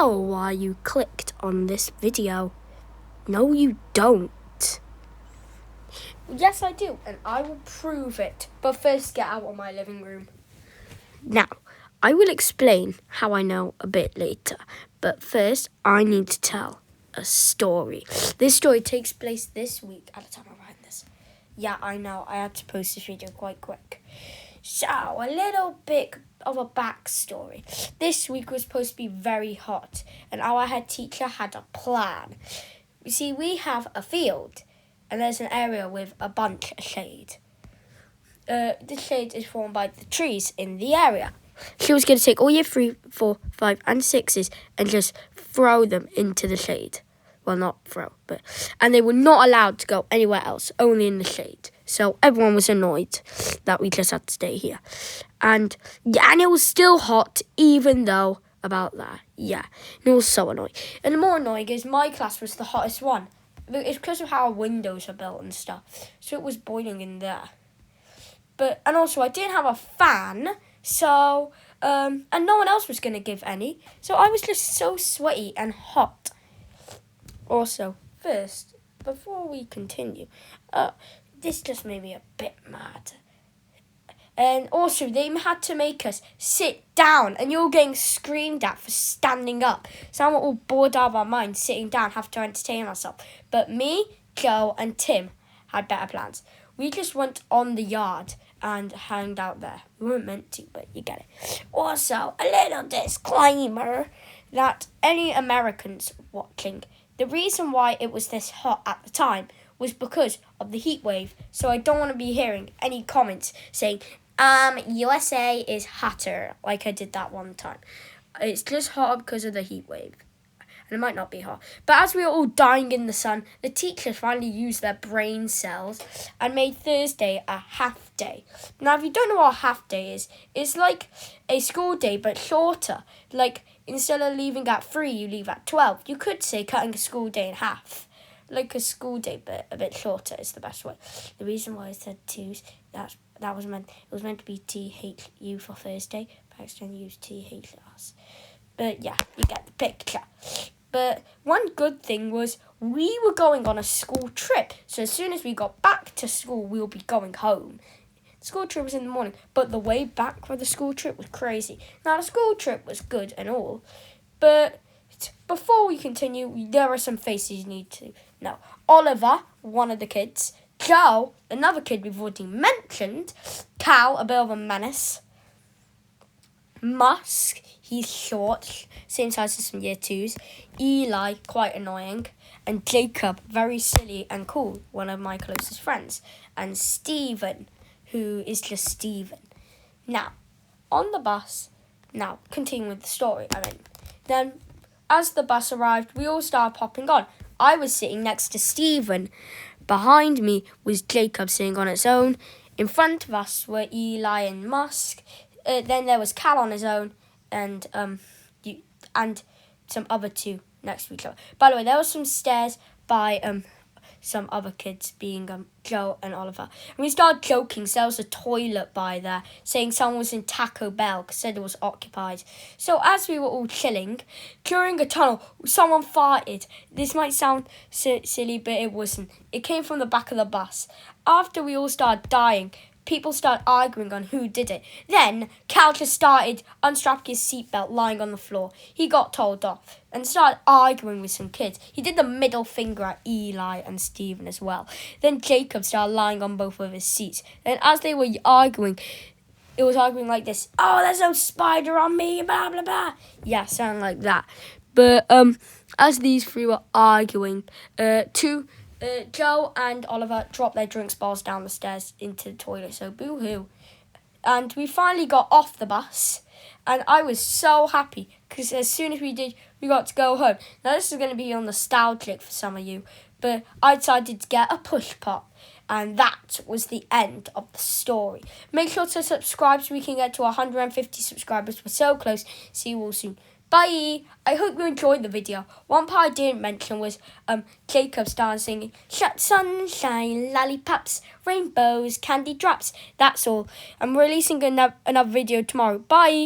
know why you clicked on this video. No, you don't. Yes, I do, and I will prove it. But first, get out of my living room. Now, I will explain how I know a bit later. But first, I need to tell a story. This story takes place this week at the time I'm writing this. Yeah, I know. I had to post this video quite quick. So, a little bit of a backstory. This week was supposed to be very hot, and our head teacher had a plan. You see, we have a field, and there's an area with a bunch of shade. This shade is formed by the trees in the area. She was going to take all year 3, 4, 5, and 6s and just throw them into the shade. Well, not throw, but... And they were not allowed to go anywhere else, only in the shade. So everyone was annoyed that we just had to stay here. And it was still hot, even though about that. Yeah, it was so annoying. And the more annoying is my class was the hottest one. It's because of how our windows are built and stuff. So it was boiling in there. And also, I didn't have a fan, so, and no one else was going to give any. So I was just so sweaty and hot. Also, first, before we continue, this just made me a bit mad. And also, they had to make us sit down, and you're getting screamed at for standing up. So I'm all bored out of our minds, sitting down, have to entertain ourselves. But me, Joe, and Tim had better plans. We just went on the yard and hanged out there. We weren't meant to, but you get it. Also, a little disclaimer that any Americans watching, the reason why it was this hot at the time was because of the heat wave. So I don't want to be hearing any comments saying, USA is hotter, like I did that one time. It's just hotter because of the heat wave. And it might not be hot. But as we were all dying in the sun, the teachers finally used their brain cells and made Thursday a half day. Now, if you don't know what a half day is, it's like a school day, but shorter. Like, instead of leaving at 3, you leave at 12. You could say cutting a school day in half. Like a school day, but a bit shorter is the best way. The reason why I said 2s, it was meant to be THU for Thursday, but I accidentally used THS. But yeah, you get the picture. But one good thing was we were going on a school trip. So as soon as we got back to school, we will be going home. The school trip was in the morning, but the way back for the school trip was crazy. Now, the school trip was good and all, but before we continue, there are some faces you need to know. Oliver, one of the kids. Joe, another kid we've already mentioned. Cal, a bit of a menace. Musk, he's short, same size as some year 2s. Eli, quite annoying. And Jacob, very silly and cool, one of my closest friends. And Stephen, who is just Stephen. Now, on the bus, continuing with the story, then as the bus arrived, we all started popping on. I was sitting next to Stephen. Behind me was Jacob sitting on its own. In front of us were Eli and Musk. Then there was Cal on his own, and some other 2 next to each other. By the way, there was some stairs by some other kids, being Joe and Oliver. And we started joking, so there was a toilet by there, saying someone was in Taco Bell because said it was occupied. So as we were all chilling, during a tunnel, someone farted. This might sound silly, but it wasn't. It came from the back of the bus. After we all started dying, people started arguing on who did it. Then Cal just started unstrapping his seatbelt, lying on the floor. He got told off and started arguing with some kids. He did the middle finger at Eli and Stephen as well. Then Jacob started lying on both of his seats. And as they were arguing, it was arguing like this. Oh, there's no spider on me, blah, blah, blah. Yeah, sounding like that. But as these 3 were arguing, Joe and Oliver dropped their drinks balls down the stairs into the toilet, so boo-hoo. And we finally got off the bus, and I was so happy, because as soon as we did, we got to go home. Now, this is going to be nostalgic for some of you, but I decided to get a push pop, and that was the end of the story. Make sure to subscribe so we can get to 150 subscribers. We're so close. See you all soon. Bye! I hope you enjoyed the video. One part I didn't mention was Jacob started singing, "Shut sunshine, lollipops, rainbows, candy drops." That's all. I'm releasing another video tomorrow. Bye!